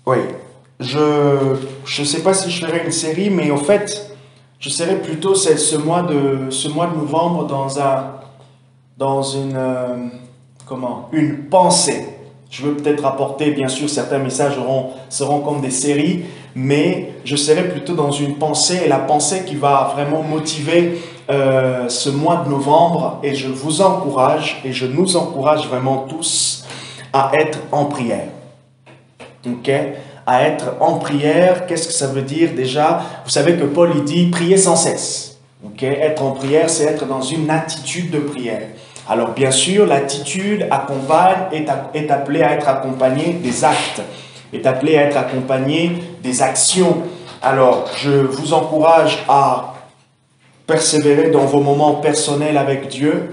Oui, je sais pas si je ferai une série, mais en fait, je serai plutôt ce mois de novembre dans une pensée. Je veux peut-être apporter, bien sûr, certains messages seront comme des séries, mais je serai plutôt dans une pensée, et la pensée qui va vraiment motiver ce mois de novembre, et je vous encourage, et je nous encourage vraiment tous à être en prière. Ok? À être en prière, qu'est-ce que ça veut dire déjà? Vous savez que Paul il dit prier sans cesse. Ok? Être en prière, c'est être dans une attitude de prière. Alors bien sûr, l'attitude est appelée à être accompagnée des actes, est appelée à être accompagnée des actions. Alors je vous encourage à persévérer dans vos moments personnels avec Dieu,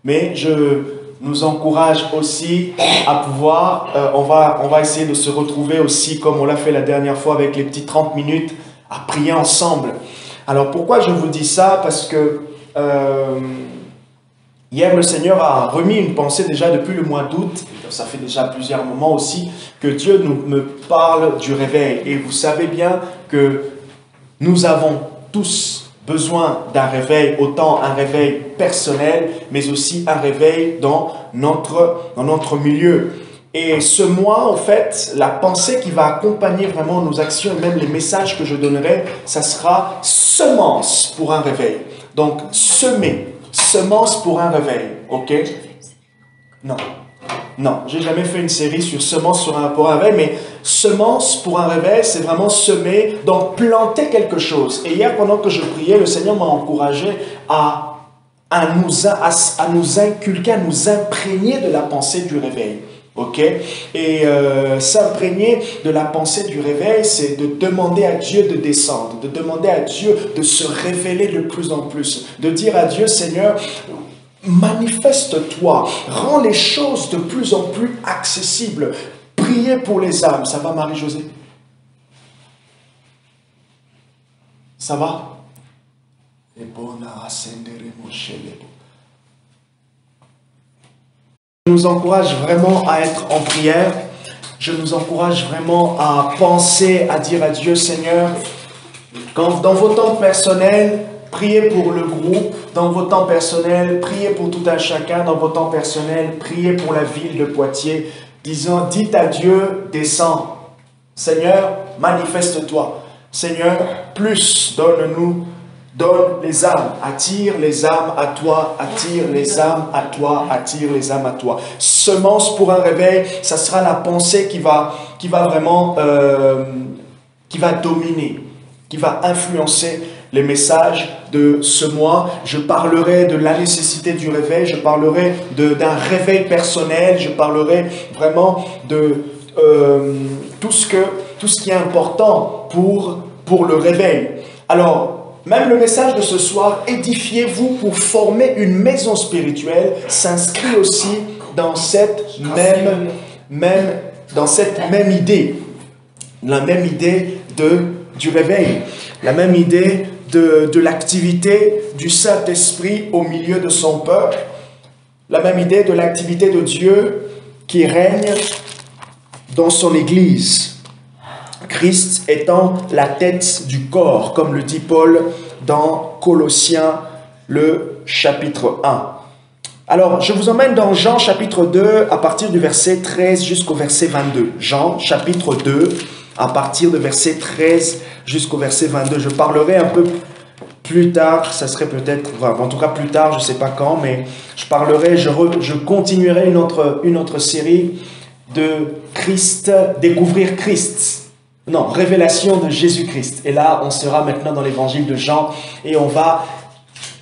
mais je nous encourage aussi à pouvoir, on va essayer de se retrouver aussi, comme on l'a fait la dernière fois avec les petits 30 minutes, à prier ensemble. Alors pourquoi je vous dis ça? Parce que hier, le Seigneur a remis une pensée déjà depuis le mois d'août, ça fait déjà plusieurs moments aussi, que Dieu me parle du réveil. Et vous savez bien que nous avons tous besoin d'un réveil, autant un réveil personnel, mais aussi un réveil dans notre milieu. Et ce mois, en fait, la pensée qui va accompagner vraiment nos actions et même les messages que je donnerai, ça sera semence pour un réveil. Donc, semer, semence pour un réveil, ok? Non, j'ai jamais fait une série sur semence pour un réveil, mais semence pour un réveil, c'est vraiment semer, donc planter quelque chose. Et hier, pendant que je priais, le Seigneur m'a encouragé à nous inculquer, à nous imprégner de la pensée du réveil. Ok? Et s'imprégner de la pensée du réveil, c'est de demander à Dieu de descendre, de demander à Dieu de se révéler de plus en plus, de dire à Dieu, Seigneur, manifeste-toi, rends les choses de plus en plus accessibles. Priez pour les âmes. Ça va, Marie-Josée? Ça va? Je nous encourage vraiment à être en prière. Je nous encourage vraiment à penser, à dire à Dieu, Seigneur, quand dans vos temps personnels, priez pour le groupe, dans vos temps personnels, priez pour tout un chacun, dans vos temps personnels, priez pour la ville de Poitiers. Dites à Dieu, descends. Seigneur, manifeste-toi. Seigneur, plus donne-nous, donne les âmes, attire les âmes à toi, attire les âmes à toi, attire les âmes à toi. Semence pour un réveil, ça sera la pensée qui va vraiment, qui va dominer, qui va influencer les messages de ce mois. Je parlerai de la nécessité du réveil, je parlerai d'un réveil personnel, je parlerai vraiment de tout ce qui est important pour le réveil. Alors, même le message de ce soir, édifiez-vous pour former une maison spirituelle, s'inscrit aussi dans cette même idée, la même idée du réveil, la même idée de l'activité du Saint-Esprit au milieu de son peuple, la même idée de l'activité de Dieu qui règne dans son Église. Christ étant la tête du corps, comme le dit Paul dans Colossiens, le chapitre 1. Alors, je vous emmène dans Jean chapitre 2, à partir du verset 13 jusqu'au verset 22. Jean chapitre 2, à partir du verset 13 jusqu'au verset 22. Je parlerai un peu plus tard, ça serait peut-être, en tout cas plus tard, je ne sais pas quand, mais je continuerai une autre série de Christ, découvrir Christ. Non, révélation de Jésus-Christ. Et là, on sera maintenant dans l'évangile de Jean et on va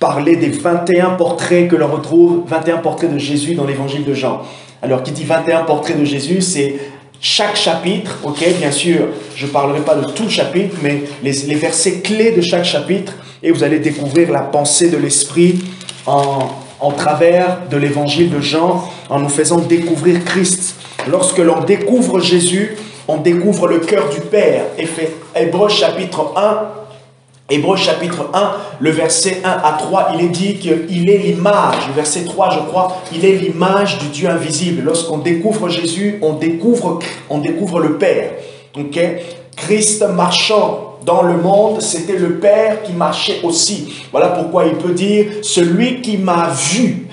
parler des 21 portraits que l'on retrouve, 21 portraits de Jésus dans l'évangile de Jean. Alors, qui dit 21 portraits de Jésus, c'est chaque chapitre, ok, bien sûr, je ne parlerai pas de tout le chapitre, mais les versets clés de chaque chapitre, et vous allez découvrir la pensée de l'Esprit en travers de l'évangile de Jean, en nous faisant découvrir Christ. Lorsque l'on découvre Jésus, on découvre le cœur du Père. Hébreux chapitre 1, le verset 1 à 3, il est dit qu'il est l'image, le verset 3 je crois, il est l'image du Dieu invisible. Lorsqu'on découvre Jésus, on découvre le Père. Ok? Christ marchant dans le monde, c'était le Père qui marchait aussi. Voilà pourquoi il peut dire, celui qui m'a vu,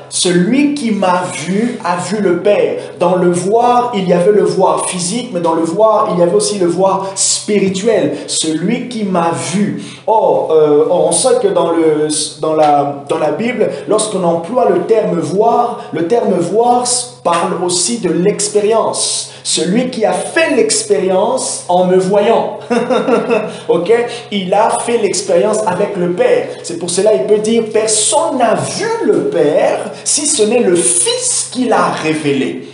celui qui m'a vu a vu le Père. Dans le voir, il y avait le voir physique, mais dans le voir, il y avait aussi le voir spirituel. Celui qui m'a vu. Or, on sait que dans la Bible, lorsqu'on emploie le terme voir parle aussi de l'expérience. Celui qui a fait l'expérience en me voyant. Ok? Il a fait l'expérience avec le Père. C'est pour cela qu'il peut dire, personne n'a vu le Père si ce n'est le Fils qui l'a révélé.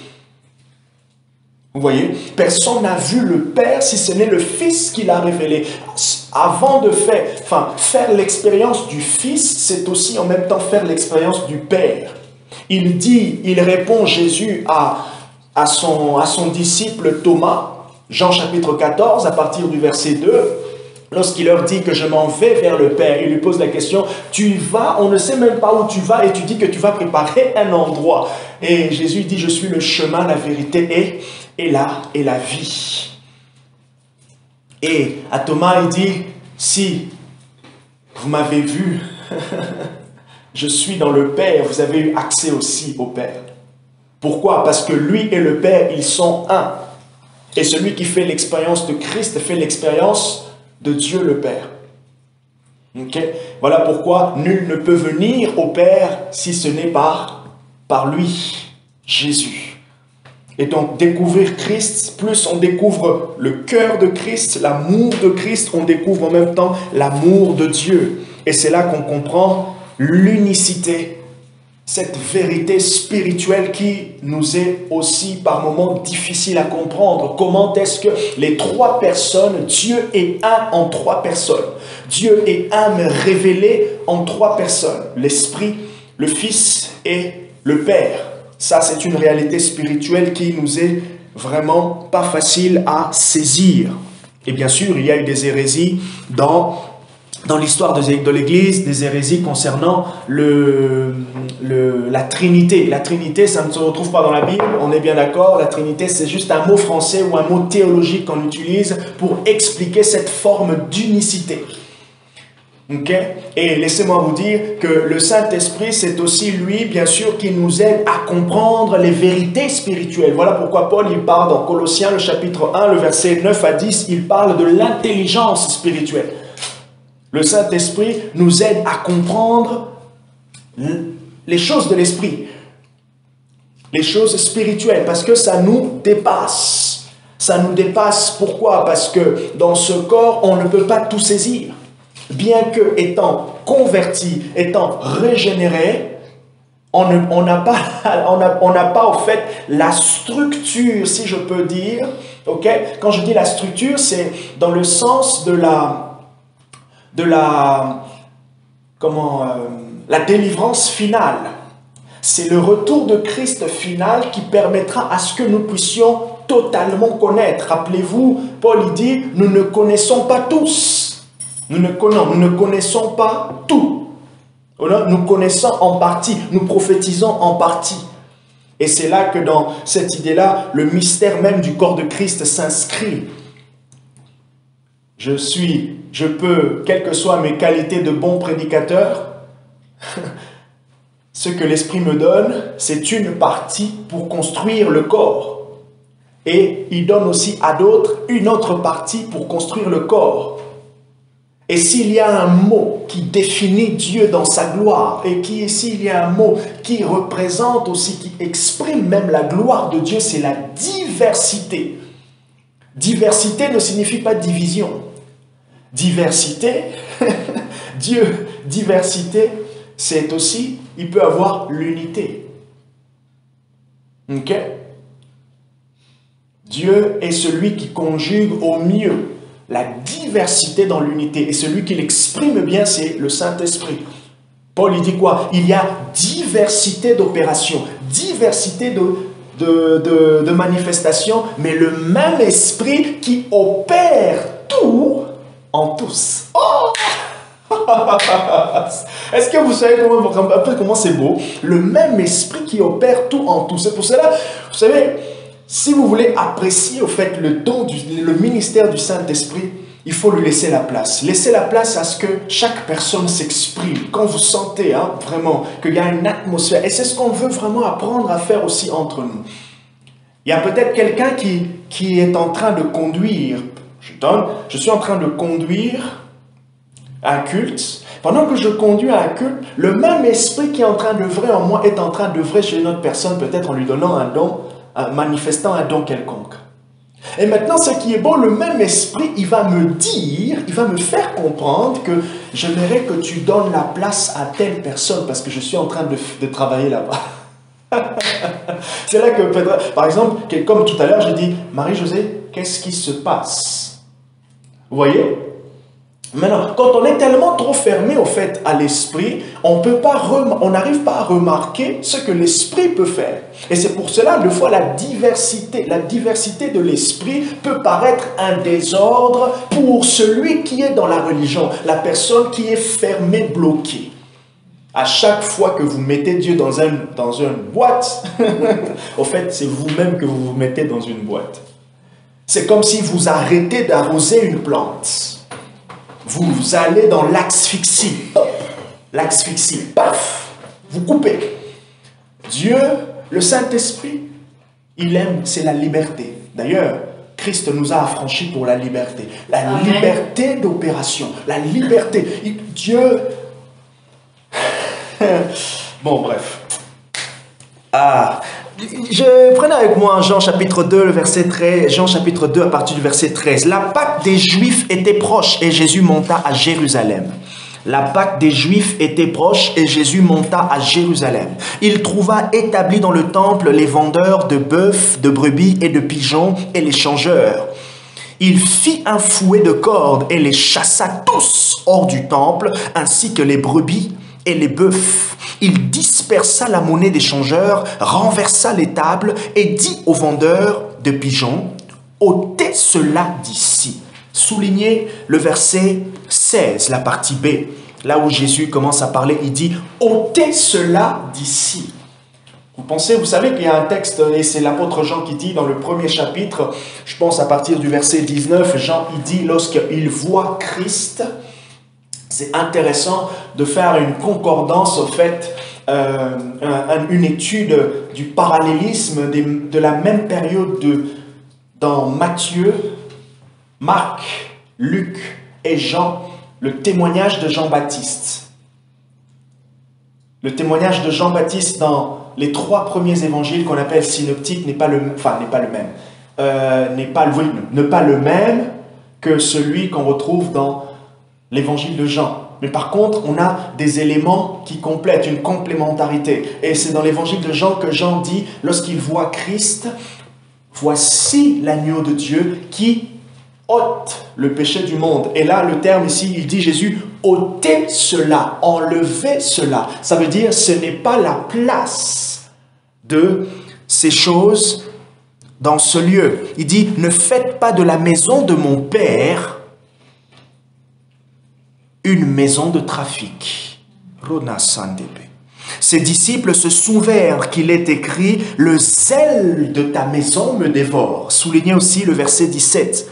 Vous voyez? Personne n'a vu le Père si ce n'est le Fils qui l'a révélé. Avant de faire l'expérience du Fils, c'est aussi en même temps faire l'expérience du Père. Il répond Jésus à son disciple Thomas, Jean chapitre 14, à partir du verset 2, lorsqu'il leur dit que je m'en vais vers le Père, il lui pose la question, tu vas, on ne sait même pas où tu vas et tu dis que tu vas préparer un endroit. Et Jésus dit, je suis le chemin, la vérité et la vie. Et à Thomas, il dit, si vous m'avez vu, je suis dans le Père, vous avez eu accès aussi au Père. Pourquoi? Parce que lui et le Père, ils sont un. Et celui qui fait l'expérience de Christ fait l'expérience de Dieu le Père. Okay? Voilà pourquoi nul ne peut venir au Père si ce n'est par lui, Jésus. Et donc découvrir Christ, plus on découvre le cœur de Christ, l'amour de Christ, on découvre en même temps l'amour de Dieu. Et c'est là qu'on comprend l'unicité, cette vérité spirituelle qui nous est aussi par moments difficile à comprendre. Comment est-ce que les trois personnes, Dieu est un en trois personnes. Dieu est un mais révélé en trois personnes. L'Esprit, le Fils et le Père. Ça, c'est une réalité spirituelle qui nous est vraiment pas facile à saisir. Et bien sûr, il y a eu des hérésies dans l'histoire de l'Église, des hérésies concernant la Trinité. La Trinité, ça ne se retrouve pas dans la Bible, on est bien d'accord. La Trinité, c'est juste un mot français ou un mot théologique qu'on utilise pour expliquer cette forme d'unicité. Okay? Et laissez-moi vous dire que le Saint-Esprit, c'est aussi lui, bien sûr, qui nous aide à comprendre les vérités spirituelles. Voilà pourquoi Paul, il parle dans Colossiens, le chapitre 1, le verset 9 à 10, il parle de l'intelligence spirituelle. Le Saint-Esprit nous aide à comprendre les choses de l'Esprit, les choses spirituelles, parce que ça nous dépasse. Ça nous dépasse, pourquoi? Parce que dans ce corps, on ne peut pas tout saisir. Bien que étant converti, étant régénéré, on n'a pas au fait la structure, si je peux dire. Okay? Quand je dis la structure, c'est dans le sens de la délivrance finale. C'est le retour de Christ final qui permettra à ce que nous puissions totalement connaître. Rappelez-vous, Paul il dit, nous ne connaissons pas tous. Nous ne connaissons pas tout. Nous connaissons en partie, nous prophétisons en partie. Et c'est là que dans cette idée-là, le mystère même du corps de Christ s'inscrit. Je peux, quelles que soient mes qualités de bon prédicateur, ce que l'Esprit me donne, c'est une partie pour construire le corps. Et il donne aussi à d'autres une autre partie pour construire le corps. Et s'il y a un mot qui définit Dieu dans sa gloire, et s'il y a un mot qui représente aussi, qui exprime même la gloire de Dieu, c'est la diversité. Diversité ne signifie pas division. Diversité, Dieu, diversité, c'est aussi, il peut avoir l'unité. Ok? Dieu est celui qui conjugue au mieux la diversité dans l'unité. Et celui qui l'exprime bien, c'est le Saint-Esprit. Paul, il dit quoi? Il y a diversité d'opérations, diversité de manifestations, mais le même esprit qui opère tout en tous. Oh! Est-ce que vous savez comment c'est beau? Le même esprit qui opère tout en tous. C'est pour cela, vous savez, si vous voulez apprécier au fait le don, le ministère du Saint-Esprit, il faut lui laisser la place. Laissez la place à ce que chaque personne s'exprime. Quand vous sentez vraiment qu'il y a une atmosphère, et c'est ce qu'on veut vraiment apprendre à faire aussi entre nous. Il y a peut-être quelqu'un qui est en train de conduire. Je suis en train de conduire un culte. Pendant que je conduis un culte, le même esprit qui est en train d'œuvrer en moi est en train d'œuvrer chez une autre personne, peut-être en lui donnant un don, manifestant un don quelconque. Et maintenant, ce qui est bon, le même esprit, il va me faire comprendre que j'aimerais que tu donnes la place à telle personne parce que je suis en train de travailler là-bas. C'est là que, par exemple, comme tout à l'heure, j'ai dit, Marie-Josée, qu'est-ce qui se passe? Vous voyez? Maintenant, quand on est tellement trop fermé au fait à l'esprit, on n'arrive pas à remarquer ce que l'esprit peut faire. Et c'est pour cela, des fois, la diversité de l'esprit peut paraître un désordre pour celui qui est dans la religion, la personne qui est fermée, bloquée. À chaque fois que vous mettez Dieu dans une boîte, au fait, c'est vous-même que vous vous mettez dans une boîte. C'est comme si vous arrêtez d'arroser une plante. Vous allez dans l'asphyxie. L'asphyxie, paf, vous coupez. Dieu, le Saint-Esprit, il aime, c'est la liberté. D'ailleurs, Christ nous a affranchis pour la liberté. La Amen. Liberté d'opération. La liberté. Dieu... Bon, bref. Je prenais avec moi Jean chapitre 2, le verset 13, Jean chapitre 2 à partir du verset 13. La Pâque des Juifs était proche et Jésus monta à Jérusalem. La Pâque des Juifs était proche et Jésus monta à Jérusalem. Il trouva établis dans le temple les vendeurs de bœufs, de brebis et de pigeons et les changeurs. Il fit un fouet de cordes et les chassa tous hors du temple, ainsi que les brebis et les bœufs. Il dispersa la monnaie des changeurs, renversa les tables et dit aux vendeurs de pigeons, « ôtez cela d'ici ». Soulignez le verset 16, la partie B, là où Jésus commence à parler, il dit « ôtez cela d'ici ». Vous savez qu'il y a un texte, et c'est l'apôtre Jean qui dit dans le premier chapitre, je pense à partir du verset 19, Jean il dit lorsqu'il voit Christ, c'est intéressant de faire une concordance au fait, une étude du parallélisme de la même période dans Matthieu, Marc, Luc et Jean, le témoignage de Jean-Baptiste. Le témoignage de Jean-Baptiste dans les 3 premiers évangiles qu'on appelle synoptiques n'est pas le même que celui qu'on retrouve dans l'évangile de Jean. Mais par contre, on a des éléments qui complètent, une complémentarité. Et c'est dans l'évangile de Jean que Jean dit, lorsqu'il voit Christ, voici l'agneau de Dieu qui ôte le péché du monde. Et là, le terme ici, il dit Jésus, ôtez cela, enlevez cela. Ça veut dire, ce n'est pas la place de ces choses dans ce lieu. Il dit, ne faites pas de la maison de mon Père une maison de trafic. Ses disciples se souvinrent qu'il est écrit « Le zèle de ta maison me dévore ». Soulignez aussi le verset 17.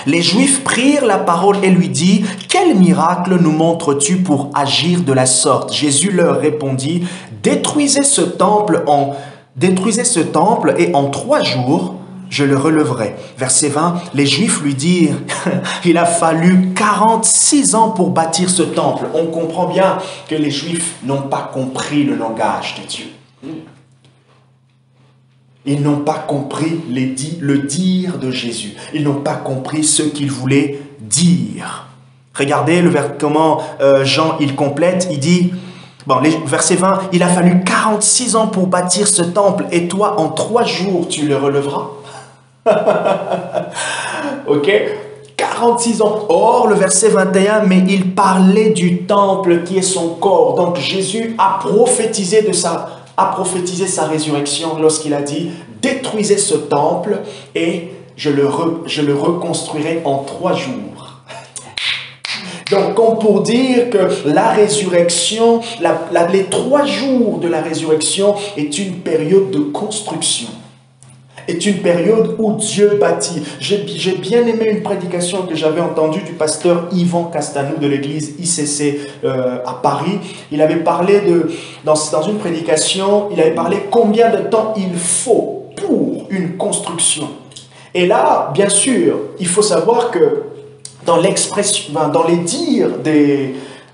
Les Juifs prirent la parole et lui dirent « Quel miracle nous montres-tu pour agir de la sorte ?» Jésus leur répondit « Détruisez ce temple et en 3 jours, je le releverai. » Verset 20, les Juifs lui dirent, il a fallu 46 ans pour bâtir ce temple. On comprend bien que les Juifs n'ont pas compris le langage de Dieu. Ils n'ont pas compris le dire de Jésus. Ils n'ont pas compris ce qu'il voulait dire. Regardez comment Jean, il complète, il dit... verset 20, il a fallu 46 ans pour bâtir ce temple et toi, en 3 jours, tu le relèveras. Ok, 46 ans. Or, le verset 21, mais il parlait du temple qui est son corps. Donc, Jésus a prophétisé sa résurrection lorsqu'il a dit, détruisez ce temple et je le reconstruirai en 3 jours. Donc, comme pour dire que la résurrection, les 3 jours de la résurrection est une période de construction. est une période où Dieu bâtit. J'ai bien aimé une prédication que j'avais entendue du pasteur Yvan Castanou de l'église ICC à Paris. Il avait parlé dans une prédication, il avait parlé combien de temps il faut pour une construction. Et là, bien sûr, il faut savoir que dans l'expression, dans les dires des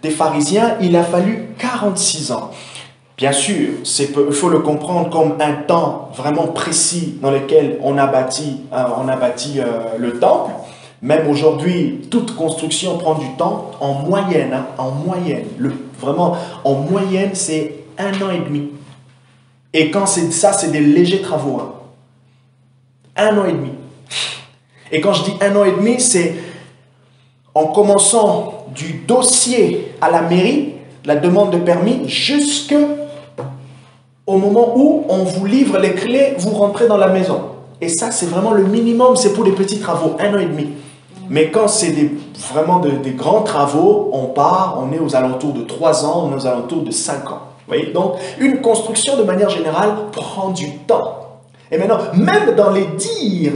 pharisiens, il a fallu 46 ans. Bien sûr, il faut le comprendre comme un temps vraiment précis dans lequel on a bâti le temple. Même aujourd'hui, toute construction prend du temps en moyenne. Vraiment, en moyenne, c'est 1 an et demi. Et quand c'est ça, c'est des légers travaux. 1 an et demi. Et quand je dis 1 an et demi, c'est en commençant du dossier à la mairie, la demande de permis, jusqu'au moment où on vous livre les clés, vous rentrez dans la maison. Et ça, c'est vraiment le minimum, c'est pour les petits travaux, 1 an et demi. Mais quand c'est vraiment des grands travaux, on est aux alentours de 3 ans, on est aux alentours de 5 ans. Vous voyez? Donc, une construction, de manière générale, prend du temps. Et maintenant, même dans les dires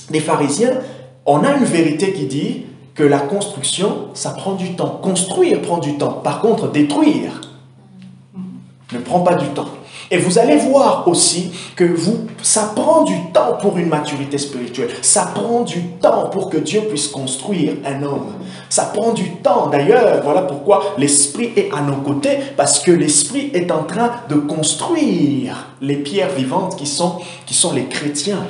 des pharisiens, on a une vérité qui dit que la construction, ça prend du temps. Construire prend du temps. Par contre, détruire ne prend pas du temps. Et vous allez voir aussi que ça prend du temps pour une maturité spirituelle. Ça prend du temps pour que Dieu puisse construire un homme. Ça prend du temps. D'ailleurs, voilà pourquoi l'Esprit est à nos côtés, parce que l'Esprit est en train de construire les pierres vivantes qui sont les chrétiens.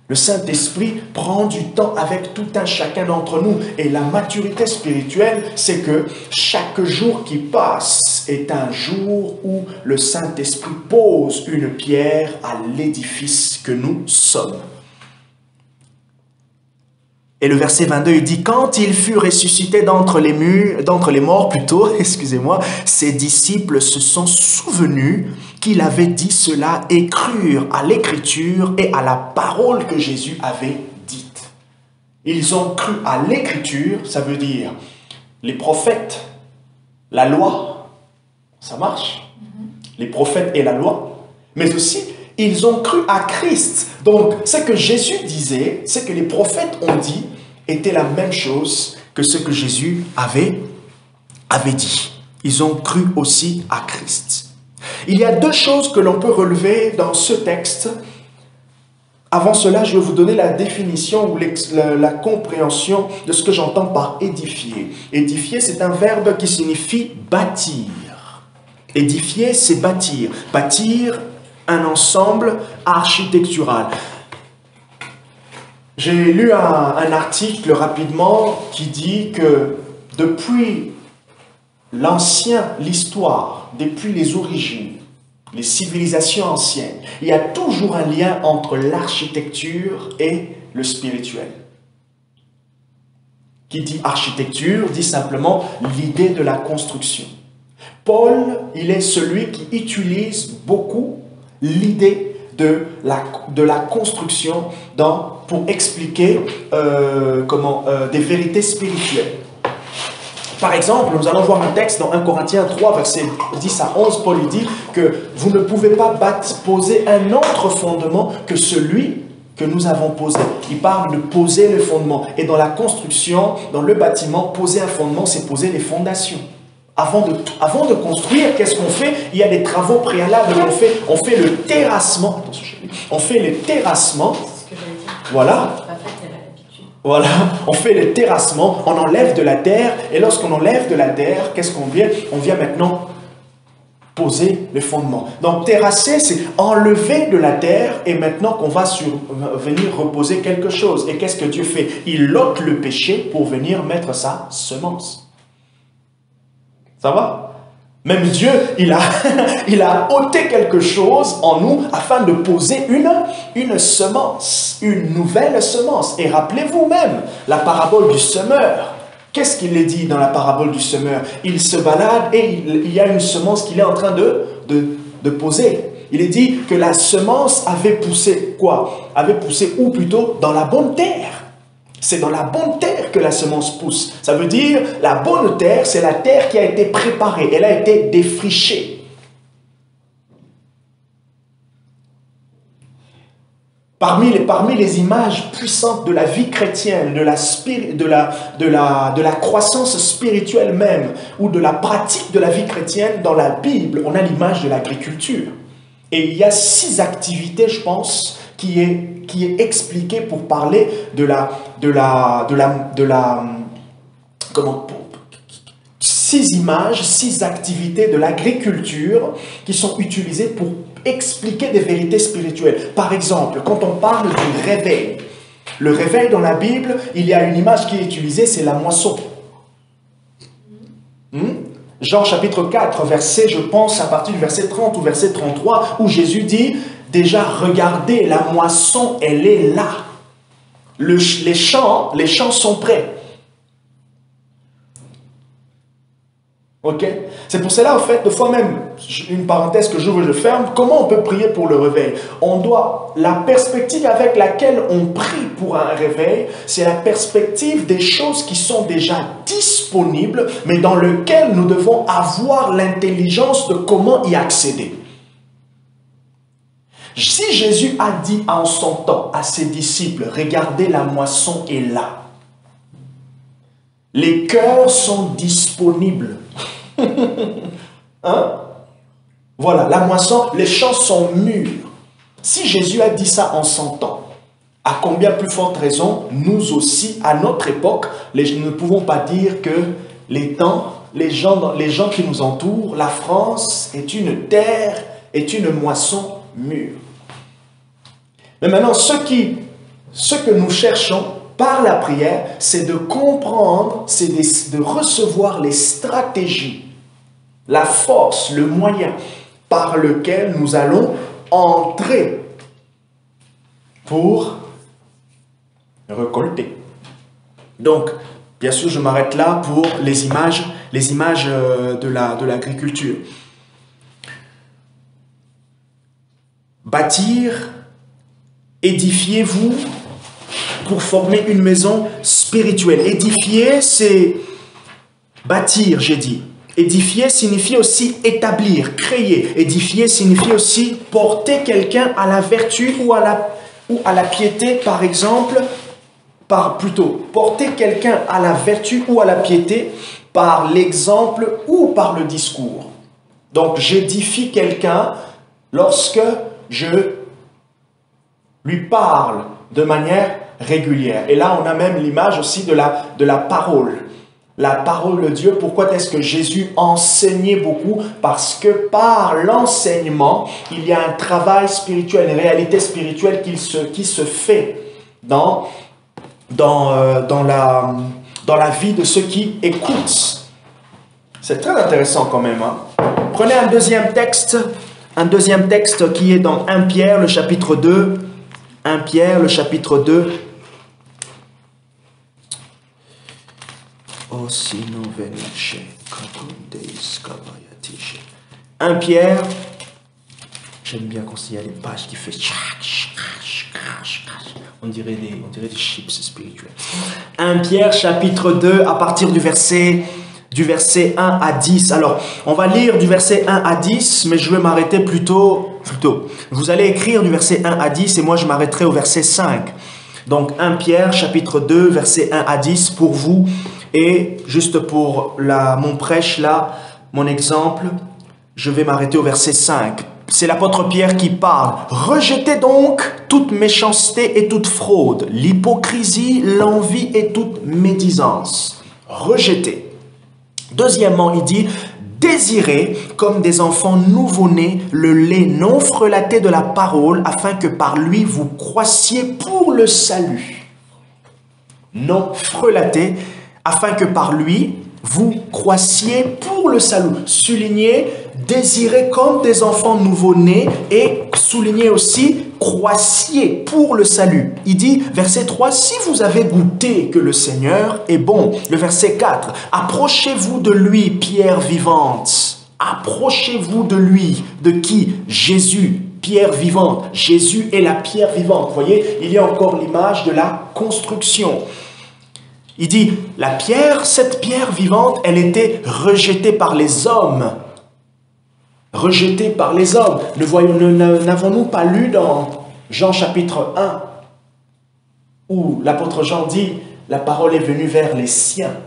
Le Saint-Esprit prend du temps avec tout un chacun d'entre nous. Et la maturité spirituelle, c'est que chaque jour qui passe est un jour où le Saint-Esprit pose une pierre à l'édifice que nous sommes. Et le verset 22, il dit, quand il fut ressuscité d'entre les morts, excusez-moi, ses disciples se sont souvenus qu'il avait dit cela et crurent à l'écriture et à la parole que Jésus avait dite. Ils ont cru à l'écriture, ça veut dire les prophètes, la loi, ça marche, les prophètes et la loi, mais aussi ils ont cru à Christ. Donc, ce que Jésus disait, ce que les prophètes ont dit, était la même chose que ce que Jésus avait dit. Ils ont cru aussi à Christ. Il y a 2 choses que l'on peut relever dans ce texte. Avant cela, je vais vous donner la définition ou la compréhension de ce que j'entends par édifier. Édifier, c'est un verbe qui signifie bâtir. Édifier, c'est bâtir. Bâtir un ensemble architectural. J'ai lu un article rapidement qui dit que depuis l'histoire, depuis les origines, les civilisations anciennes, il y a toujours un lien entre l'architecture et le spirituel. Qui dit architecture, dit simplement l'idée de la construction. Paul, il est celui qui utilise beaucoup l'idée de la construction pour expliquer des vérités spirituelles. Par exemple, nous allons voir un texte dans 1 Corinthiens 3, versets 10 à 11, Paul dit que vous ne pouvez pas poser un autre fondement que celui que nous avons posé. Il parle de poser le fondement. Et dans la construction, dans le bâtiment, poser un fondement, c'est poser les fondations. Avant de construire, qu'est-ce qu'on fait? Il y a des travaux préalables. On fait le terrassement. On fait les terrassements. Voilà. Voilà. On fait le terrassement. On enlève de la terre. Et lorsqu'on enlève de la terre, qu'est-ce qu'on vient? On vient maintenant poser le fondement. Donc terrasser, c'est enlever de la terre et maintenant qu'on va venir reposer quelque chose. Et qu'est-ce que Dieu fait? Il ôte le péché pour venir mettre sa semence. Ça va? Même Dieu, il a ôté quelque chose en nous afin de poser une semence, une nouvelle semence. Et rappelez-vous même la parabole du semeur. Qu'est-ce qu'il est dit dans la parabole du semeur? Il se balade et il y a une semence qu'il est en train de poser. Il est dit que la semence avait poussé quoi? Avait poussé ou plutôt dans la bonne terre. C'est dans la bonne terre que la semence pousse. Ça veut dire, la bonne terre, c'est la terre qui a été préparée. Elle a été défrichée. Parmi les images puissantes de la vie chrétienne, de la croissance spirituelle même, ou de la pratique de la vie chrétienne dans la Bible, on a l'image de l'agriculture. Et il y a 6 activités, je pense, qui est expliquée pour parler six images, 6 activités de l'agriculture qui sont utilisées pour expliquer des vérités spirituelles. Par exemple, quand on parle du réveil, le réveil dans la Bible, il y a une image qui est utilisée, c'est la moisson. Jean chapitre 4, verset, je pense, à partir du verset 30 ou verset 33, où Jésus dit, déjà, regardez, la moisson, elle est là. Les champs sont prêts. Ok? C'est pour cela, en fait, de fois même, une parenthèse que j'ouvre et je ferme, comment on peut prier pour le réveil? La perspective avec laquelle on prie pour un réveil, c'est la perspective des choses qui sont déjà disponibles, mais dans lesquelles nous devons avoir l'intelligence de comment y accéder. Si Jésus a dit en son temps à ses disciples, regardez, la moisson est là. Les cœurs sont disponibles. Hein? Voilà, la moisson, les champs sont mûrs. Si Jésus a dit ça en son temps, à combien plus forte raison, nous aussi, à notre époque, nous ne pouvons pas dire que les gens qui nous entourent, la France est une terre, est une moisson mûre. Mais maintenant, ce que nous cherchons par la prière, c'est de comprendre, c'est de recevoir les stratégies, la force, le moyen par lequel nous allons entrer pour récolter. Donc, bien sûr, je m'arrête là pour les images de l'agriculture. Bâtir, édifiez-vous pour former une maison spirituelle. Édifier, c'est bâtir, j'ai dit. Édifier signifie aussi établir, créer. Édifier signifie aussi porter quelqu'un à la vertu ou à la piété, par exemple. Porter quelqu'un à la vertu ou à la piété par l'exemple ou par le discours. Donc, j'édifie quelqu'un lorsque je lui parle de manière régulière. Et là, on a même l'image aussi de la parole. La parole de Dieu, pourquoi est-ce que Jésus enseignait beaucoup? Parce que par l'enseignement, il y a un travail spirituel, une réalité spirituelle qui se fait dans la vie de ceux qui écoutent. C'est très intéressant quand même. Hein? Prenez un deuxième texte qui est dans 1 Pierre, le chapitre 2. 1 Pierre, le chapitre 2. Oh, si nous venions 1 Pierre, j'aime bien quand il y a des pages qui font on dirait des chips spirituels. 1 Pierre, chapitre 2, à partir du verset 1 à 10. Alors, on va lire du verset 1 à 10, mais je vais m'arrêter plutôt. Vous allez écrire du verset 1 à 10 et moi je m'arrêterai au verset 5. Donc, 1 Pierre, chapitre 2, verset 1 à 10 pour vous. Et juste pour mon prêche là, mon exemple, je vais m'arrêter au verset 5. C'est l'apôtre Pierre qui parle. « Rejetez donc toute méchanceté et toute fraude, l'hypocrisie, l'envie et toute médisance. » Rejetez. Deuxièmement, il dit « Désirez, comme des enfants nouveau-nés, le lait non frelaté de la parole, afin que par lui vous croissiez pour le salut. » Non frelaté, afin que par lui vous croissiez pour le salut. Soulignez, désirez comme des enfants nouveau-nés et soulignez aussi, croissiez pour le salut. Il dit, verset 3, si vous avez goûté que le Seigneur est bon. Le verset 4, approchez-vous de lui, pierre vivante. Approchez-vous de lui. De qui? Jésus, pierre vivante. Jésus est la pierre vivante. Vous voyez, il y a encore l'image de la construction. Il dit, cette pierre vivante, elle était rejetée par les hommes. Rejetée par les hommes. N'avons-nous pas lu dans Jean chapitre 1, où l'apôtre Jean dit, la parole est venue vers les siens,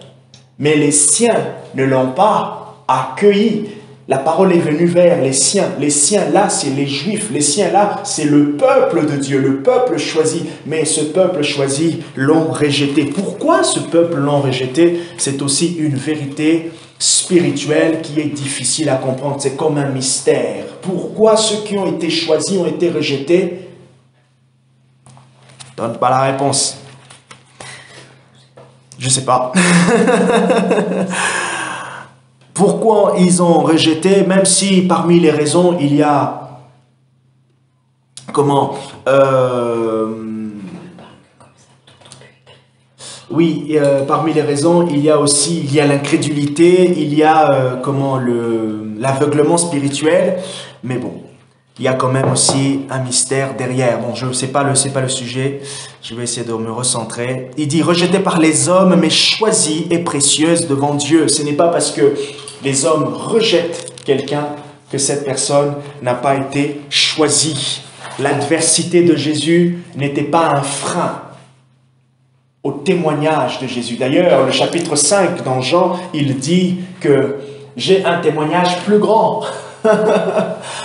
mais les siens ne l'ont pas accueilli. La parole est venue vers les siens. Les siens là, c'est les Juifs. Les siens là, c'est le peuple de Dieu, le peuple choisi. Mais ce peuple choisi l'ont rejeté. Pourquoi ce peuple l'ont rejeté? C'est aussi une vérité spirituelle qui est difficile à comprendre. C'est comme un mystère. Pourquoi ceux qui ont été choisis ont été rejetés? Donne pas la réponse. Je sais pas. Pourquoi ils ont rejeté, même si parmi les raisons, il y a, parmi les raisons, il y a aussi, l'incrédulité, il y a, l'aveuglement spirituel, mais bon, il y a quand même aussi un mystère derrière. Bon, c'est pas le sujet, je vais essayer de me recentrer. Il dit, rejeté par les hommes, mais choisie et précieuse devant Dieu. Ce n'est pas parce que les hommes rejettent quelqu'un que cette personne n'a pas été choisie. L'adversité de Jésus n'était pas un frein au témoignage de Jésus. D'ailleurs, le chapitre 5 dans Jean, il dit que j'ai un témoignage plus grand.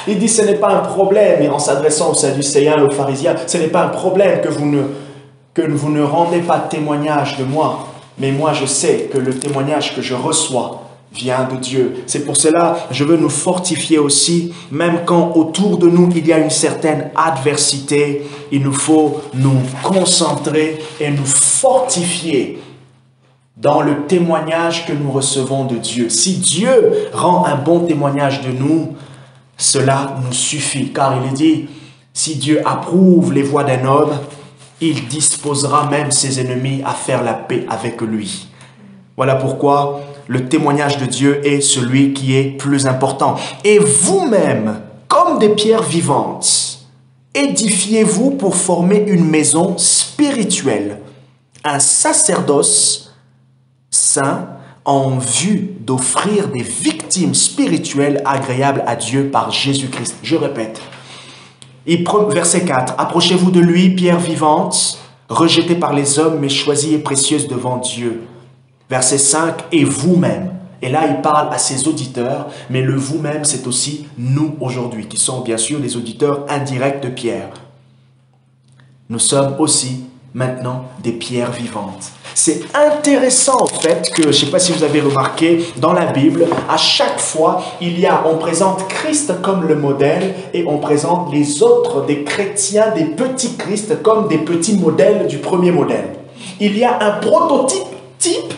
Il dit ce n'est pas un problème, et en s'adressant aux Sadducéens et aux pharisiens, ce n'est pas un problème que vous ne rendez pas témoignage de moi, mais moi je sais que le témoignage que je reçois vient de Dieu. C'est pour cela que je veux nous fortifier aussi, même quand autour de nous il y a une certaine adversité, il nous faut nous concentrer et nous fortifier dans le témoignage que nous recevons de Dieu. Si Dieu rend un bon témoignage de nous, cela nous suffit. Car il est dit, si Dieu approuve les voies d'un homme, il disposera même ses ennemis à faire la paix avec lui. Voilà pourquoi le témoignage de Dieu est celui qui est plus important. Et vous-même, comme des pierres vivantes, édifiez-vous pour former une maison spirituelle, un sacerdoce saint en vue d'offrir des victimes spirituelles agréables à Dieu par Jésus-Christ. Je répète. Verset 4. Approchez-vous de lui, pierre vivante, rejetée par les hommes, mais choisie et précieuse devant Dieu. Verset 5. Et vous-même. Et là, il parle à ses auditeurs, mais le vous-même, c'est aussi nous aujourd'hui, qui sommes bien sûr les auditeurs indirects de Pierre. Nous sommes aussi maintenant des pierres vivantes. C'est intéressant en fait que, je ne sais pas si vous avez remarqué, dans la Bible, à chaque fois, on présente Christ comme le modèle et on présente les autres, des chrétiens, des petits Christ comme des petits modèles du premier modèle. Il y a un prototype type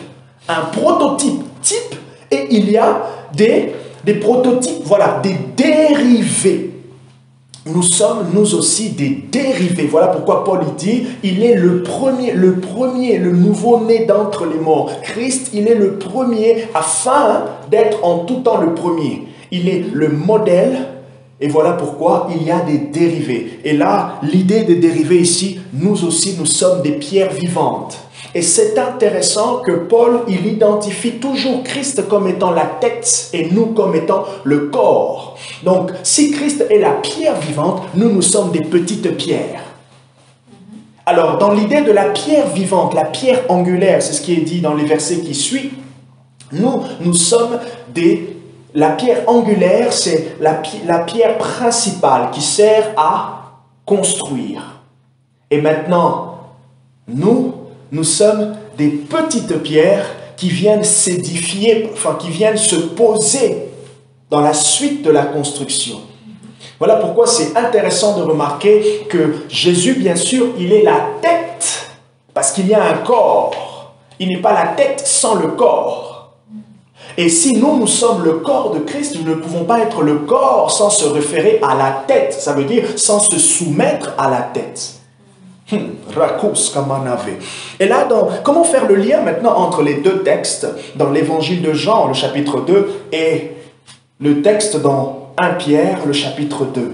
et il y a des prototypes, voilà, des dérivés. Nous sommes, nous aussi, des dérivés. Voilà pourquoi Paul dit, il est le premier, le nouveau-né d'entre les morts. Christ, il est le premier afin d'être en tout temps le premier. Il est le modèle et voilà pourquoi il y a des dérivés. Et là, l'idée des dérivés ici, nous aussi, nous sommes des pierres vivantes. Et c'est intéressant que Paul, il identifie toujours Christ comme étant la tête et nous comme étant le corps. Donc, si Christ est la pierre vivante, nous sommes des petites pierres. Alors, dans l'idée de la pierre vivante, la pierre angulaire, c'est ce qui est dit dans les versets qui suivent, nous sommes la pierre angulaire, c'est la pierre principale qui sert à construire. Et maintenant, nous sommes des petites pierres qui viennent s'édifier, qui viennent se poser dans la suite de la construction. Voilà pourquoi c'est intéressant de remarquer que Jésus, bien sûr, il est la tête, parce qu'il y a un corps. Il n'est pas la tête sans le corps. Et si nous sommes le corps de Christ, nous ne pouvons pas être le corps sans se référer à la tête. Ça veut dire sans se soumettre à la tête. Et là, comment faire le lien maintenant entre les deux textes dans l'évangile de Jean, le chapitre 2, et le texte dans 1 Pierre, le chapitre 2.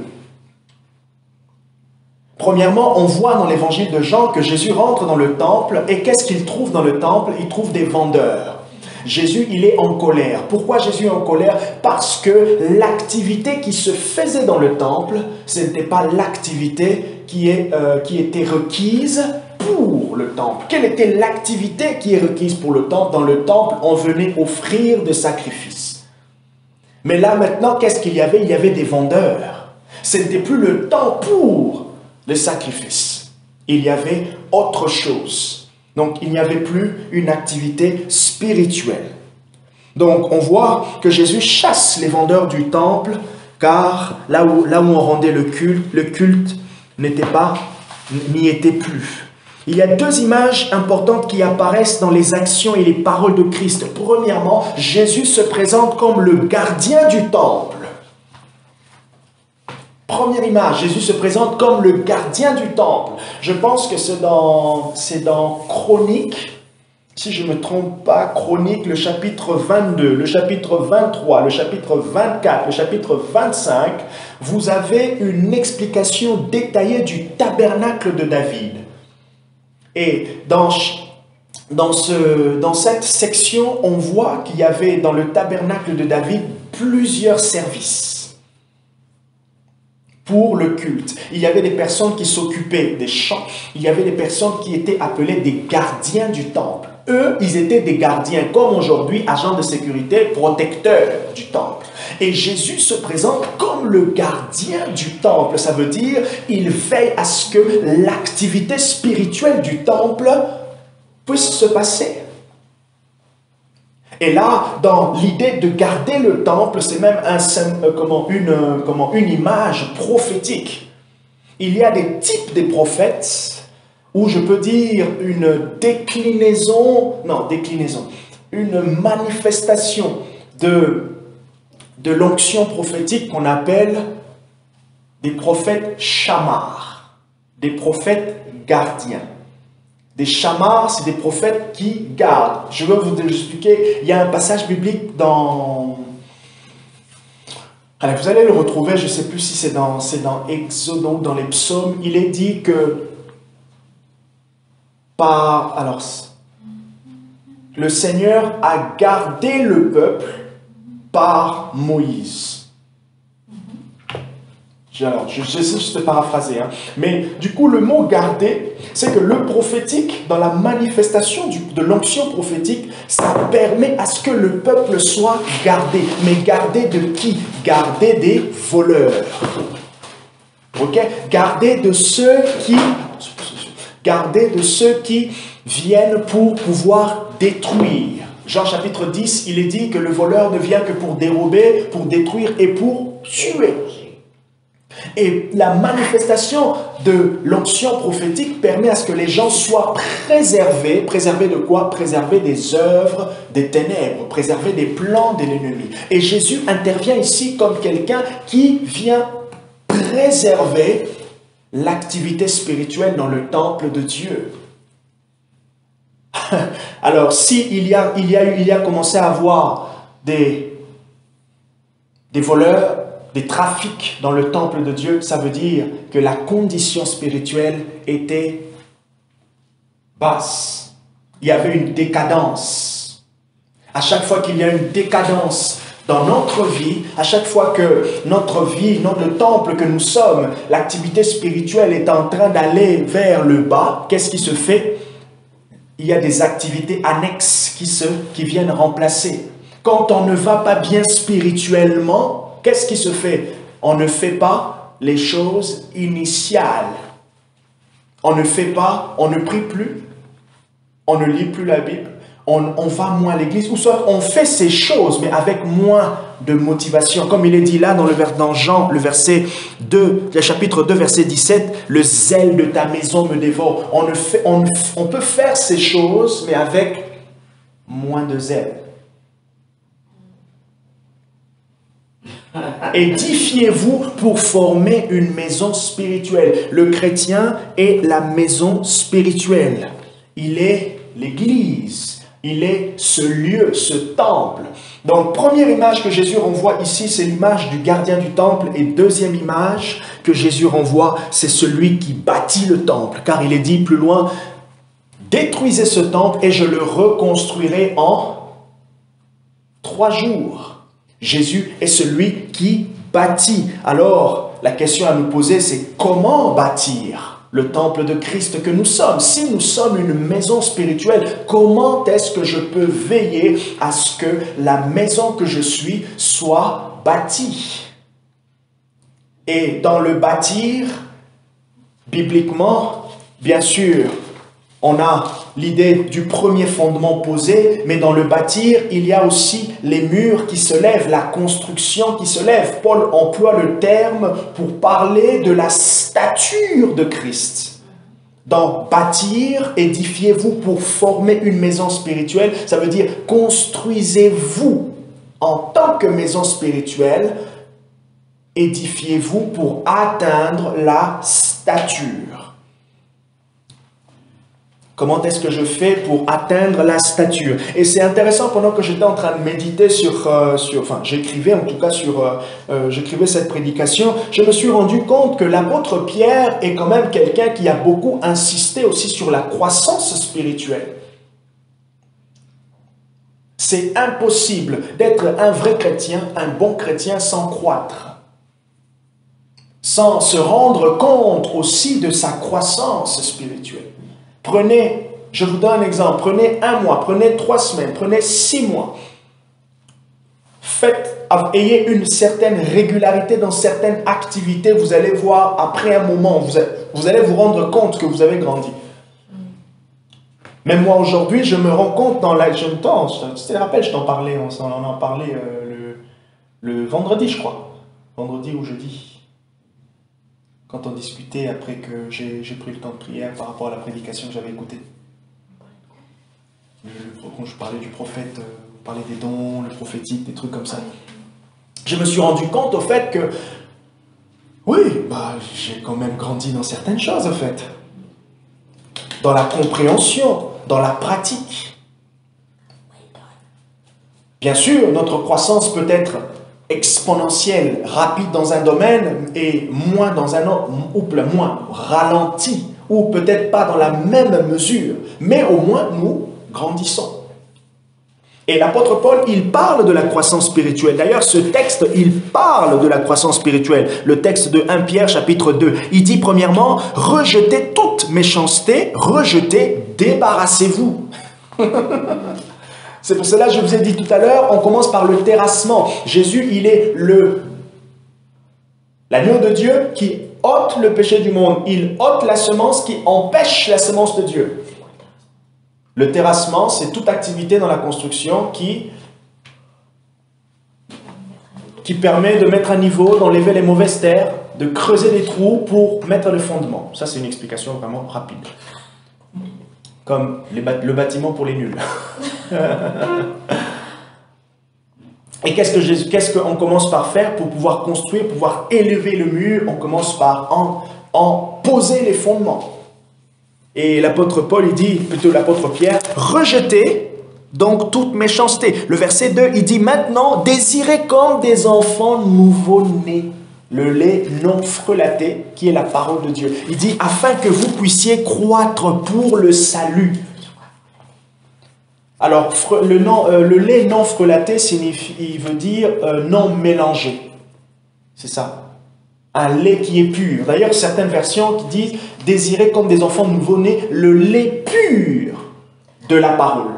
Premièrement, on voit dans l'évangile de Jean que Jésus rentre dans le temple et qu'est-ce qu'il trouve dans le temple? Il trouve des vendeurs. Jésus, il est en colère. Pourquoi Jésus est en colère? Parce que l'activité qui se faisait dans le temple, ce n'était pas l'activité qui était requise pour le temple. Quelle était l'activité qui est requise pour le temple? Dans le temple, on venait offrir des sacrifices. Mais là, maintenant, qu'est-ce qu'il y avait? Il y avait des vendeurs. Ce n'était plus le temps pour le sacrifice. Il y avait autre chose. Donc, il n'y avait plus une activité spirituelle. Donc, on voit que Jésus chasse les vendeurs du temple, car là où on rendait le culte n'y était plus. Il y a deux images importantes qui apparaissent dans les actions et les paroles de Christ. Premièrement, Jésus se présente comme le gardien du temple. Première image, Jésus se présente comme le gardien du temple. Je pense que c'est dans Chroniques, si je ne me trompe pas, Chroniques, le chapitre 22, le chapitre 23, le chapitre 24, le chapitre 25, vous avez une explication détaillée du tabernacle de David. Et dans cette section, on voit qu'il y avait dans le tabernacle de David plusieurs services pour le culte. Il y avait des personnes qui s'occupaient des chants, il y avait des personnes qui étaient appelées des gardiens du temple. Eux, ils étaient des gardiens, comme aujourd'hui, agents de sécurité, protecteurs du temple. Et Jésus se présente comme le gardien du temple. Ça veut dire, il veille à ce que l'activité spirituelle du temple puisse se passer. Et là, dans l'idée de garder le temple, c'est même une image prophétique. Il y a des types de prophètes, ou je peux dire une manifestation de l'onction prophétique qu'on appelle des prophètes chamars, des prophètes gardiens. Des chamars, c'est des prophètes qui gardent. Je vais vous expliquer, il y a un passage biblique dans... Alors, vous allez le retrouver, je ne sais plus si c'est dans Exode ou dans les psaumes. Il est dit que le Seigneur a gardé le peuple par Moïse. Alors, je sais juste paraphraser, mais du coup, le mot « garder », c'est que le prophétique, dans la manifestation de l'onction prophétique, ça permet à ce que le peuple soit gardé. Mais gardé de qui? Gardé des voleurs. Ok? Gardé de ceux qui viennent pour pouvoir détruire. Jean chapitre 10, il est dit que le voleur ne vient que pour dérober, pour détruire et pour tuer. Et la manifestation de l'onction prophétique permet à ce que les gens soient préservés. Préservés de quoi? Préservés des œuvres des ténèbres, préservés des plans de l'ennemi. Et Jésus intervient ici comme quelqu'un qui vient préserver l'activité spirituelle dans le temple de Dieu. Alors, s'il y a commencé à avoir des voleurs, des trafics dans le temple de Dieu, ça veut dire que la condition spirituelle était basse. Il y avait une décadence. À chaque fois qu'il y a une décadence dans notre vie, à chaque fois que notre vie, le temple que nous sommes, l'activité spirituelle est en train d'aller vers le bas, qu'est-ce qui se fait? Il y a des activités annexes qui viennent remplacer. Quand on ne va pas bien spirituellement, qu'est-ce qui se fait? On ne fait pas les choses initiales. On ne prie plus, on ne lit plus la Bible, on va moins à l'église, ou soit on fait ces choses, mais avec moins de motivation. Comme il est dit là dans Jean, le chapitre 2, verset 17, « Le zèle de ta maison me dévore ». On peut faire ces choses, mais avec moins de zèle. Édifiez-vous pour former une maison spirituelle. Le chrétien est la maison spirituelle. Il est l'église. Il est ce lieu, ce temple. Donc, première image que Jésus renvoie ici, c'est l'image du gardien du temple. Et deuxième image que Jésus renvoie, c'est celui qui bâtit le temple. Car il est dit plus loin, « Détruisez ce temple et je le reconstruirai en 3 jours. Jésus est celui qui bâtit. Alors, la question à nous poser, c'est comment bâtir le temple de Christ que nous sommes? Si nous sommes une maison spirituelle, comment est-ce que je peux veiller à ce que la maison que je suis soit bâtie? Et dans le bâtir, bibliquement, bien sûr, on a l'idée du premier fondement posé, mais dans le bâtir, il y a aussi les murs qui se lèvent, la construction qui se lève. Paul emploie le terme pour parler de la stature de Christ. Dans bâtir, édifiez-vous pour former une maison spirituelle, ça veut dire construisez-vous en tant que maison spirituelle, édifiez-vous pour atteindre la stature. Comment est-ce que je fais pour atteindre la stature? Et c'est intéressant, pendant que j'étais en train de méditer j'écrivais cette prédication, je me suis rendu compte que l'apôtre Pierre est quand même quelqu'un qui a beaucoup insisté aussi sur la croissance spirituelle. C'est impossible d'être un vrai chrétien, un bon chrétien sans croître, sans se rendre compte aussi de sa croissance spirituelle. Prenez, je vous donne un exemple, prenez 1 mois, prenez 3 semaines, prenez 6 mois. Ayez une certaine régularité dans certaines activités, vous allez voir, après un moment, vous allez vous rendre compte que vous avez grandi. Même moi aujourd'hui, je me rends compte dans la jeune temps, je te rappelle, je t'en parlais, on en parlait le vendredi, je crois. Vendredi ou jeudi. Quand on discutait après que j'ai pris le temps de prière par rapport à la prédication que j'avais écoutée. Quand je parlais du prophète, on parlait des dons, le prophétique, des trucs comme ça. Je me suis rendu compte au fait que, oui, j'ai quand même grandi dans certaines choses, au fait. Dans la compréhension, dans la pratique. Bien sûr, notre croissance peut être exponentielle, rapide dans un domaine et moins dans un autre, ou moins ralenti, ou peut-être pas dans la même mesure, mais au moins nous grandissons. Et l'apôtre Paul, il parle de la croissance spirituelle. D'ailleurs, ce texte, il parle de la croissance spirituelle. Le texte de 1 Pierre, chapitre 2. Il dit premièrement, rejetez toute méchanceté, rejetez, débarrassez-vous. C'est pour cela que je vous ai dit tout à l'heure, on commence par le terrassement. Jésus, il est l'agneau de Dieu qui ôte le péché du monde. Il ôte la semence qui empêche la semence de Dieu. Le terrassement, c'est toute activité dans la construction qui permet de mettre à niveau, d'enlever les mauvaises terres, de creuser des trous pour mettre le fondement. Ça, c'est une explication vraiment rapide. Comme le bâtiment pour les nuls. Et qu'est-ce qu'on commence par faire pour pouvoir construire, pouvoir élever le mur? On commence par en poser les fondements. Et l'apôtre Paul, il dit, plutôt l'apôtre Pierre, rejetez donc toute méchanceté. Le verset 2, il dit maintenant, désirez comme des enfants nouveau-nés le lait non frelaté, qui est la parole de Dieu. Il dit, afin que vous puissiez croître pour le salut. Alors, le lait non frelaté, il veut dire non mélangé. C'est ça. Un lait qui est pur. D'ailleurs, certaines versions qui disent « Désirez comme des enfants nouveau-nés le lait pur de la parole ».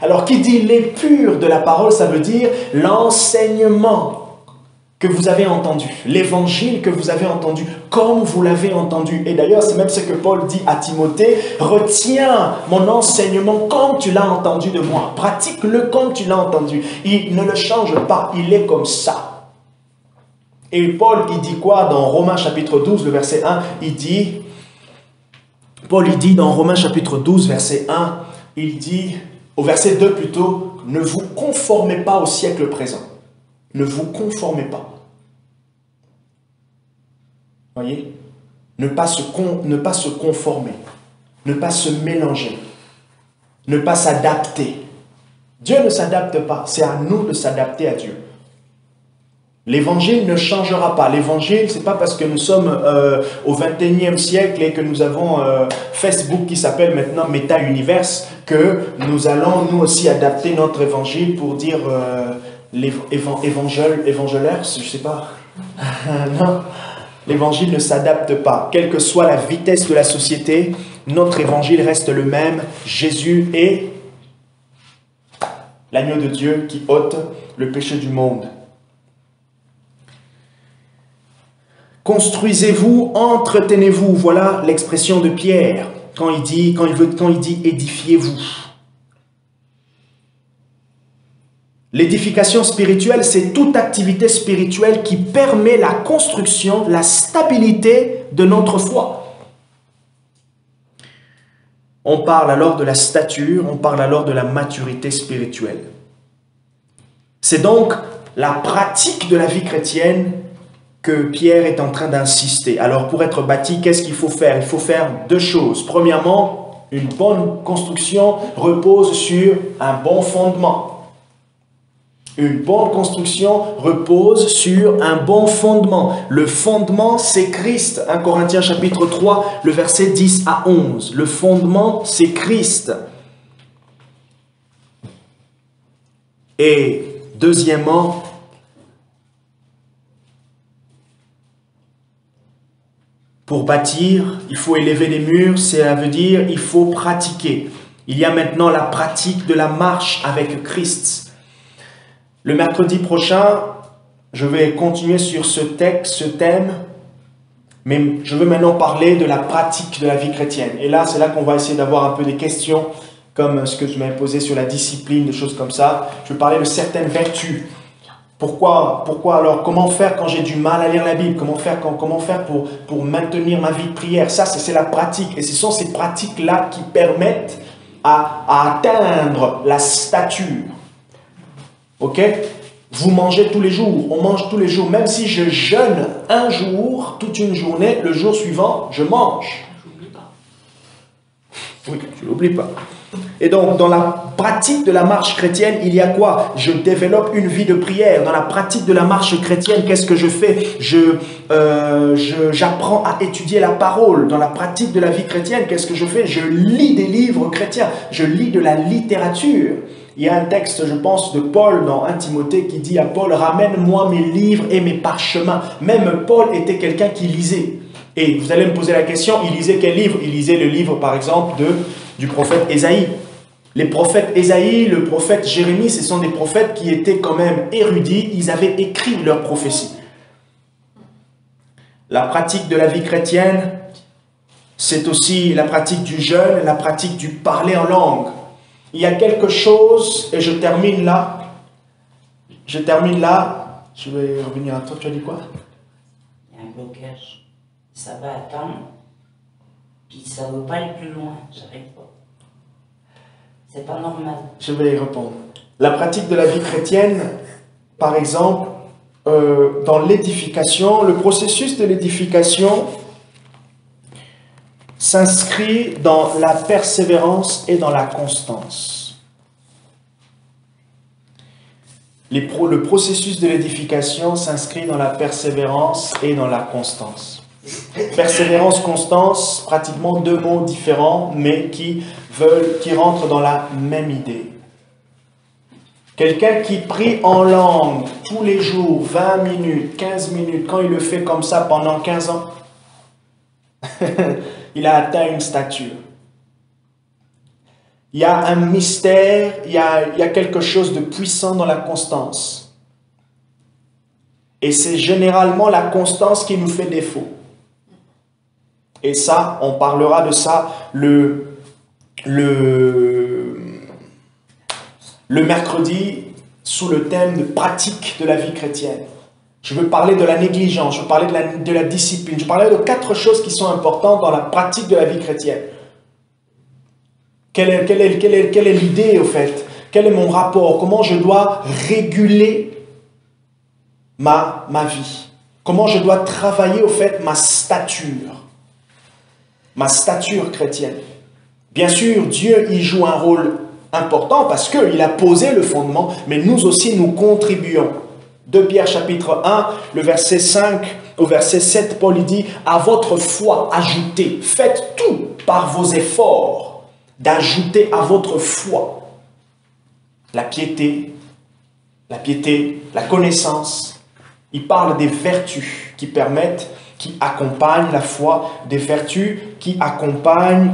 Alors, qui dit lait pur de la parole, ça veut dire l'enseignement que vous avez entendu, l'évangile que vous avez entendu, comme vous l'avez entendu. Et d'ailleurs, c'est même ce que Paul dit à Timothée, « Retiens mon enseignement comme tu l'as entendu de moi. Pratique-le comme tu l'as entendu. » Il ne le change pas, il est comme ça. Et Paul, il dit quoi dans Romains chapitre 12, le verset 1? Paul, il dit dans Romains chapitre 12, verset 1, il dit, au verset 2 plutôt, « Ne vous conformez pas au siècle présent. » Ne vous conformez pas. Voyez? Ne pas se conformer. Ne pas se mélanger. Ne pas s'adapter. Dieu ne s'adapte pas. C'est à nous de s'adapter à Dieu. L'évangile ne changera pas. L'évangile, c'est pas parce que nous sommes au 21e siècle et que nous avons Facebook qui s'appelle maintenant Meta Universe que nous allons nous aussi adapter notre évangile pour dire évangelaires, je sais pas. Non, l'évangile ne s'adapte pas. Quelle que soit la vitesse de la société, notre évangile reste le même. Jésus est l'agneau de Dieu qui ôte le péché du monde. Construisez-vous, entretenez-vous. Voilà l'expression de Pierre quand il dit édifiez-vous. L'édification spirituelle, c'est toute activité spirituelle qui permet la construction, la stabilité de notre foi. On parle alors de la stature, on parle alors de la maturité spirituelle. C'est donc la pratique de la vie chrétienne que Pierre est en train d'insister. Alors pour être bâti, qu'est-ce qu'il faut faire? Il faut faire deux choses. Premièrement, une bonne construction repose sur un bon fondement. Une bonne construction repose sur un bon fondement. Le fondement, c'est Christ. 1 Corinthiens chapitre 3, le verset 10 à 11. Le fondement, c'est Christ. Et deuxièmement, pour bâtir, il faut élever les murs, ça veut dire il faut pratiquer. Il y a maintenant la pratique de la marche avec Christ. Le mercredi prochain, je vais continuer sur ce thème, mais je veux maintenant parler de la pratique de la vie chrétienne. Et là, c'est là qu'on va essayer d'avoir un peu des questions, comme ce que tu m'avais posé sur la discipline, des choses comme ça. Je vais parler de certaines vertus. Pourquoi alors, comment faire quand j'ai du mal à lire la Bible? Comment faire pour maintenir ma vie de prière? Ça, c'est la pratique. Et ce sont ces pratiques-là qui permettent à atteindre la stature. Ok? Vous mangez tous les jours, on mange tous les jours. Même si je jeûne un jour, toute une journée, le jour suivant, je mange. J'oublie pas. Oui, tu l'oublies pas. Et donc, dans la pratique de la marche chrétienne, il y a quoi? Je développe une vie de prière. Dans la pratique de la marche chrétienne, qu'est-ce que je fais? J'apprends à étudier la parole. Dans la pratique de la vie chrétienne, qu'est-ce que je fais? Je lis des livres chrétiens. Je lis de la littérature. Il y a un texte, je pense, de Paul dans 1 Timothée qui dit à Paul, « Ramène-moi mes livres et mes parchemins. » Même Paul était quelqu'un qui lisait. Et vous allez me poser la question, il lisait quel livre? Il lisait le livre, par exemple, du prophète Ésaïe. Les prophètes Ésaïe, le prophète Jérémie, ce sont des prophètes qui étaient quand même érudits. Ils avaient écrit leurs prophéties. La pratique de la vie chrétienne, c'est aussi la pratique du jeûne, la pratique du parler en langue. Il y a quelque chose, et je termine là. Je vais revenir à toi, tu as dit quoi? Il y a un blocage. Ça va attendre. Puis ça ne veut pas aller plus loin. J'arrive pas. C'est pas normal. Je vais y répondre. La pratique de la vie chrétienne, par exemple, dans l'édification, le processus de l'édification s'inscrit dans la persévérance et dans la constance. Le processus de l'édification s'inscrit dans la persévérance et dans la constance. Persévérance, constance, pratiquement deux mots différents, mais qui rentrent dans la même idée. Quelqu'un qui prie en langue tous les jours, 20 minutes, 15 minutes, quand il le fait comme ça pendant 15 ans, il a atteint une stature. Il y a un mystère, il y a quelque chose de puissant dans la constance. Et c'est généralement la constance qui nous fait défaut. Et ça, on parlera de ça le mercredi sous le thème de pratique de la vie chrétienne. Je veux parler de la négligence, je veux parler de la discipline, je veux parler de 4 choses qui sont importantes dans la pratique de la vie chrétienne. Quelle est l'idée au fait? Quel est mon rapport? Comment je dois réguler ma vie? Comment je dois travailler au fait ma stature chrétienne? Bien sûr, Dieu y joue un rôle important parce qu'il a posé le fondement, mais nous aussi nous contribuons. 2 Pierre chapitre 1, le verset 5 au verset 7, Paul dit « À votre foi ajoutez, faites tout par vos efforts, d'ajouter à votre foi la piété, la connaissance. » Il parle des vertus qui permettent, qui accompagnent la foi, des vertus qui accompagnent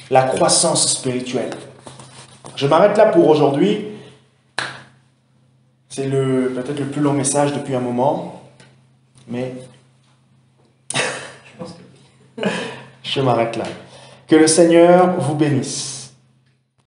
la croissance spirituelle. Je m'arrête là pour aujourd'hui. C'est peut-être le plus long message depuis un moment, mais Je pense que oui. je m'arrête là. Que le Seigneur vous bénisse.